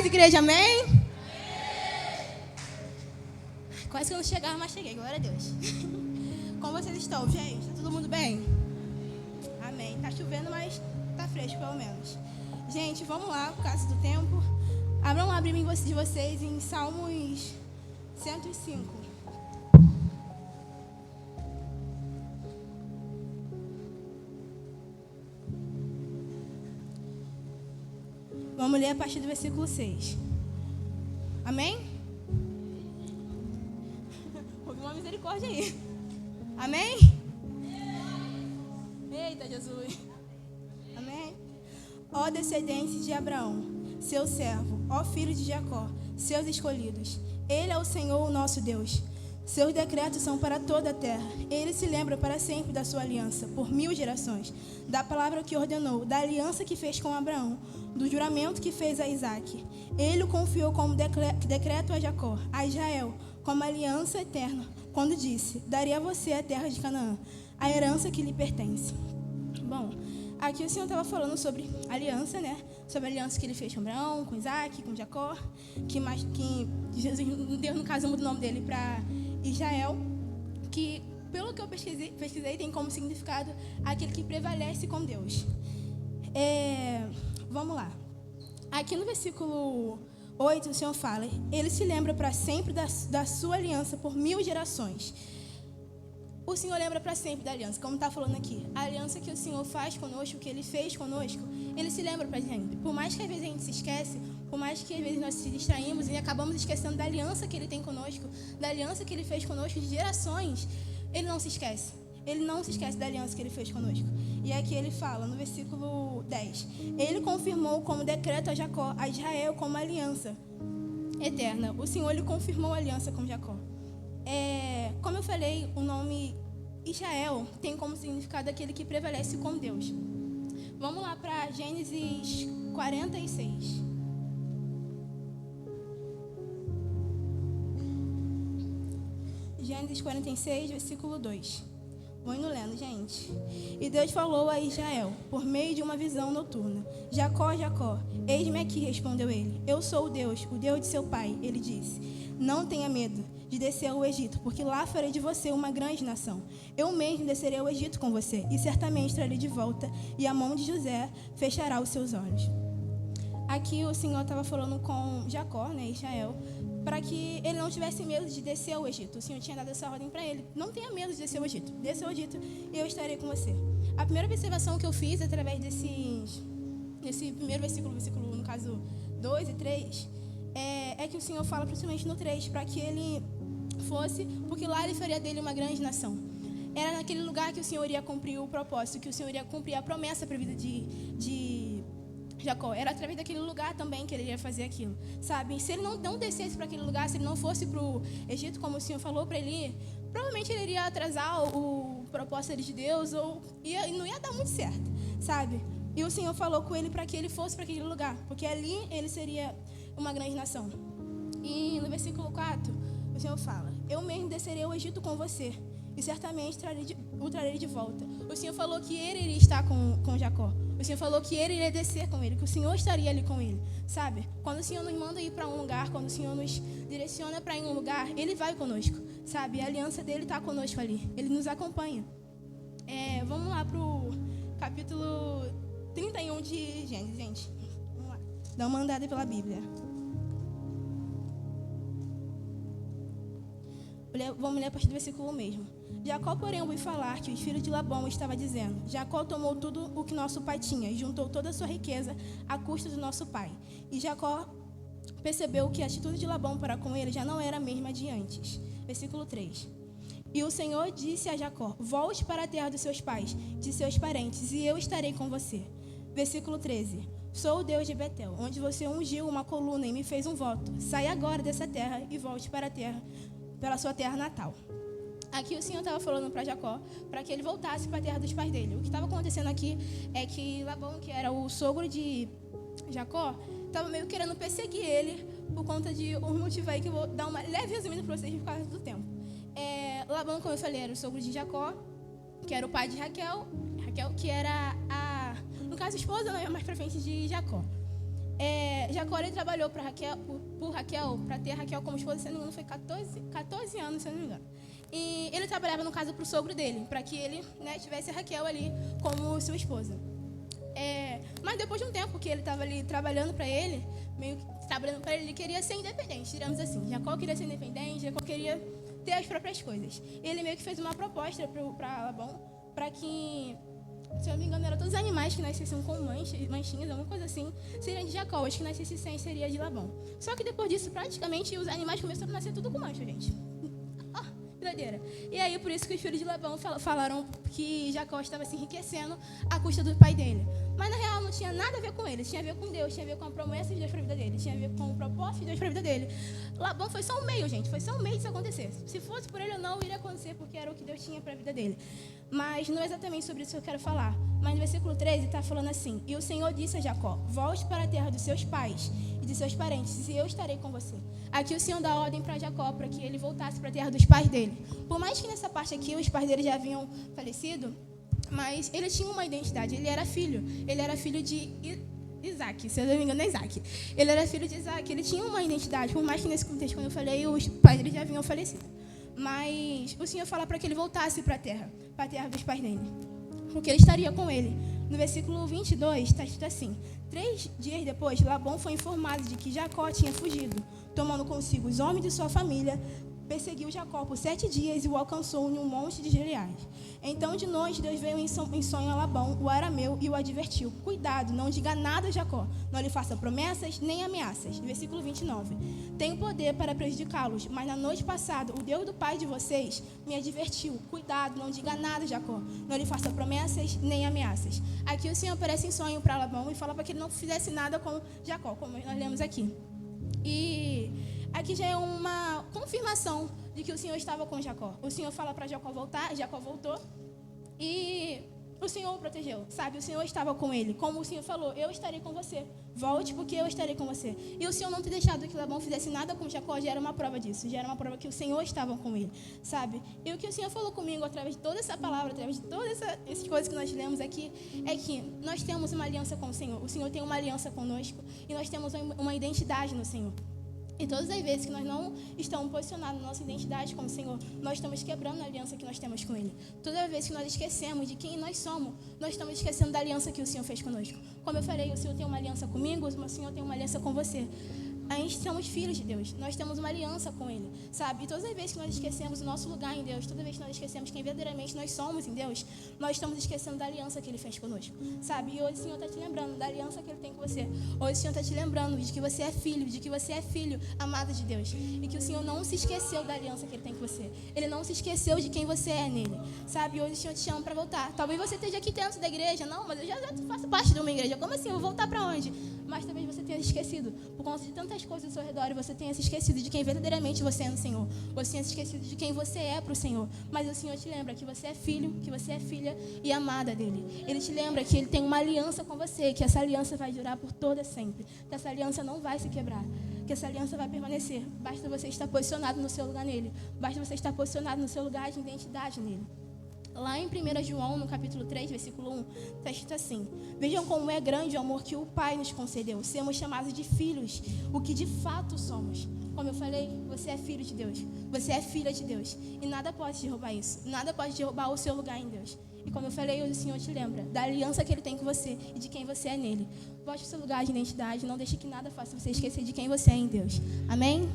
paz, igreja, amém? Quase que eu não chegava, mas cheguei, glória a Deus. Como vocês estão, gente? Tá todo mundo bem? Amém. Tá chovendo, mas tá fresco, pelo menos. Gente, vamos lá, por causa do tempo. Abram lá a Bíblia de vocês em Salmos 105. Vamos ler a partir do versículo 6. Amém? Houve uma misericórdia aí. Amém? Eita, Jesus. Amém? Ó descendentes de Abraão, seu servo, ó filho de Jacó, seus escolhidos. Ele é o Senhor, o nosso Deus. Seus decretos são para toda a terra. Ele se lembra para sempre da sua aliança, por 1000 gerações, da palavra que ordenou, da aliança que fez com Abraão, do juramento que fez a Isaque. Ele o confiou como decreto a Jacó, a Israel, como aliança eterna, quando disse: daria a você a terra de Canaã, a herança que lhe pertence. Bom, aqui o Senhor estava falando sobre aliança, né? Sobre a aliança que ele fez com Abraão, com Isaque, com Jacó, que Jesus deu, no caso, muda o nome dele para Israel, que, pelo que eu pesquisei, tem como significado aquele que prevalece com Deus. Vamos lá. Aqui no versículo 8, o Senhor fala: ele se lembra para sempre da sua aliança por 1000 gerações. O Senhor lembra para sempre da aliança, como está falando aqui. A aliança que o Senhor faz conosco, que Ele fez conosco, Ele se lembra para sempre. Por mais que às vezes a gente se esquece, por mais que às vezes nós se distraímos e acabamos esquecendo da aliança que Ele tem conosco, da aliança que Ele fez conosco de gerações, Ele não se esquece. Ele não se esquece da aliança que Ele fez conosco. E aqui Ele fala, no versículo 10, Ele confirmou como decreto a Jacó, a Israel, como aliança eterna. O Senhor Ele confirmou a aliança com Jacó. Como eu falei, o nome Israel tem como significado aquele que prevalece com Deus. Vamos lá para Gênesis 46. Gênesis 46, versículo 2. Vou indo lendo, gente. E Deus falou a Israel, por meio de uma visão noturna: Jacó, Jacó. Eis-me aqui, respondeu ele. Eu sou o Deus de seu pai. Ele disse: não tenha medo de descer ao Egito, porque lá farei de você uma grande nação. Eu mesmo descerei ao Egito com você, e certamente trarei de volta, e a mão de José fechará os seus olhos. Aqui o Senhor estava falando com Jacó, né, Israel, para que ele não tivesse medo de descer ao Egito. O Senhor tinha dado essa ordem para ele: não tenha medo de descer ao Egito. Desça ao Egito e eu estarei com você. A primeira observação que eu fiz através desse primeiro versículo, no caso 2 e 3, é que o Senhor fala principalmente no 3, para que ele fosse, porque lá ele faria dele uma grande nação. Era naquele lugar que o Senhor iria cumprir o propósito, que o Senhor iria cumprir a promessa para a vida de Jacó. Era através daquele lugar também que ele iria fazer aquilo, sabe? Se ele não descesse para aquele lugar, se ele não fosse para o Egito, como o Senhor falou para ele ir, provavelmente ele iria atrasar o propósito de Deus, ou não ia dar muito certo, sabe? E o Senhor falou com ele para que ele fosse para aquele lugar, porque ali ele seria uma grande nação. E no versículo 4, o Senhor fala: eu mesmo descerei ao Egito com você, e certamente o trarei de volta. O Senhor falou que ele iria estar com Jacó. O Senhor falou que ele iria descer com ele, que o Senhor estaria ali com ele, sabe? Quando o Senhor nos manda ir para um lugar, quando o Senhor nos direciona para ir em um lugar, Ele vai conosco, sabe? A aliança dele está conosco ali, Ele nos acompanha. Vamos lá para o capítulo 31 de Gênesis, gente. Vamos lá, dá uma andada pela Bíblia. Vamos ler a partir do versículo mesmo. Jacó, porém, ouviu falar que os filhos de Labão estavam dizendo: Jacó tomou tudo o que nosso pai tinha e juntou toda a sua riqueza à custa do nosso pai. E Jacó percebeu que a atitude de Labão para com ele já não era a mesma de antes. Versículo 3. E o Senhor disse a Jacó: volte para a terra dos seus pais, de seus parentes, e eu estarei com você. Versículo 13. Sou o Deus de Betel, onde você ungiu uma coluna e me fez um voto. Saia agora dessa terra e volte para a terra, pela sua terra natal. Aqui o Senhor estava falando para Jacó, para que ele voltasse para a terra dos pais dele. O que estava acontecendo aqui é que Labão, que era o sogro de Jacó, estava meio querendo perseguir ele, por conta de um motivo aí que eu vou dar uma leve resumida para vocês por causa do tempo. Labão, como eu falei, era o sogro de Jacó, que era o pai de Raquel, que era no caso, a esposa, não é mais para frente de Jacó. Jacó ele trabalhou por Raquel, para ter Raquel como esposa, se não me engano, foi 14 anos, se não me engano. E ele trabalhava, no caso, para o sogro dele, para que ele, né, tivesse a Raquel ali como sua esposa. Mas depois de um tempo que ele estava ali trabalhando para ele, ele queria ser independente, digamos assim. Jacó queria ser independente, Jacó queria ter as próprias coisas. Ele meio que fez uma proposta para Labão, para que, se eu não me engano, eram todos os animais que nascessem com manchinhas, alguma coisa assim, seriam de Jacó, os que nascessem sem seria de Labão. Só que depois disso, praticamente, os animais começaram a nascer tudo com mancha, gente. Verdadeira. E aí, por isso que os filhos de Labão falaram que Jacó estava se enriquecendo à custa do pai dele. Mas, na real, não tinha nada a ver com ele. Tinha a ver com Deus, tinha a ver com a promessa de Deus para a vida dele. Tinha a ver com o propósito de Deus para a vida dele. Labão foi só um meio, gente. Foi só um meio de isso acontecer. Se fosse por ele ou não, iria acontecer, porque era o que Deus tinha para a vida dele. Mas não é exatamente sobre isso que eu quero falar. Mas no versículo 13 está falando assim: E o Senhor disse a Jacó: Volte para a terra dos seus pais e de seus parentes, e eu estarei com você. Aqui o Senhor dá ordem para Jacó, para que ele voltasse para a terra dos pais dele. Por mais que nessa parte aqui os pais dele já haviam falecido, mas ele tinha uma identidade. Ele era filho de Isaac, se eu não me engano é Isaac. Ele era filho de Isaac, ele tinha uma identidade. Por mais que nesse contexto, quando eu falei, os pais dele já haviam falecido. Mas o Senhor fala para que ele voltasse para a terra dos pais dele, porque ele estaria com ele. No versículo 22 está escrito assim: 3 dias depois, Labão foi informado de que Jacó tinha fugido, tomando consigo os homens de sua família. Perseguiu Jacó por 7 dias e o alcançou em um monte de Gileade. Então, de noite, Deus veio em sonho a Labão, o arameu, e o advertiu: Cuidado, não diga nada a Jacó, não lhe faça promessas nem ameaças. Versículo 29. Tenho poder para prejudicá-los, mas na noite passada, o Deus do pai de vocês me advertiu: Cuidado, não diga nada a Jacó, não lhe faça promessas nem ameaças. Aqui o Senhor aparece em sonho para Labão e fala para que ele não fizesse nada com Jacó, como nós lemos aqui. E aqui já é uma confirmação de que o Senhor estava com Jacó. O Senhor fala para Jacó voltar, Jacó voltou e o Senhor o protegeu, sabe? O Senhor estava com ele. Como o Senhor falou: Eu estarei com você. Volte, porque eu estarei com você. E o Senhor não ter deixado que Labão fizesse nada com Jacó já era uma prova disso. Já era uma prova que o Senhor estava com ele, sabe? E o que o Senhor falou comigo através de toda essa palavra, através de todas essas coisas que nós lemos aqui, é que nós temos uma aliança com o Senhor. O Senhor tem uma aliança conosco e nós temos uma identidade no Senhor. E todas as vezes que nós não estamos posicionados na nossa identidade com o Senhor, nós estamos quebrando a aliança que nós temos com Ele. Toda vez que nós esquecemos de quem nós somos, nós estamos esquecendo da aliança que o Senhor fez conosco. Como eu falei, o Senhor tem uma aliança comigo, o Senhor tem uma aliança com você. A gente somos filhos de Deus, nós temos uma aliança com Ele, sabe? E todas as vezes que nós esquecemos o nosso lugar em Deus, toda vez que nós esquecemos quem verdadeiramente nós somos em Deus, nós estamos esquecendo da aliança que Ele fez conosco, sabe? E hoje o Senhor está te lembrando da aliança que Ele tem com você. Hoje o Senhor está te lembrando de que você é filho amado de Deus. E que o Senhor não se esqueceu da aliança que Ele tem com você. Ele não se esqueceu de quem você é nele, sabe? E hoje o Senhor te chama para voltar. Talvez você esteja aqui dentro da igreja. Não, mas eu já faço parte de uma igreja. Como assim? Eu vou voltar para onde? Mas talvez você tenha esquecido, por conta de tantas coisas ao seu redor, e você tenha se esquecido de quem verdadeiramente você é no Senhor. Você tenha se esquecido de quem você é para o Senhor. Mas o Senhor te lembra que você é filho, que você é filha e amada dele. Ele te lembra que Ele tem uma aliança com você, que essa aliança vai durar por toda sempre. Que essa aliança não vai se quebrar. Que essa aliança vai permanecer. Basta você estar posicionado no seu lugar nele. Basta você estar posicionado no seu lugar de identidade nele. Lá em 1 João, no capítulo 3, versículo 1, está escrito assim: Vejam como é grande o amor que o Pai nos concedeu. Sermos chamados de filhos, o que de fato somos. Como eu falei, você é filho de Deus. Você é filha de Deus. E nada pode derrubar isso. Nada pode derrubar o seu lugar em Deus. E como eu falei, hoje o Senhor te lembra da aliança que Ele tem com você e de quem você é nele. Volte ao seu lugar de identidade. Não deixe que nada faça você esquecer de quem você é em Deus. Amém?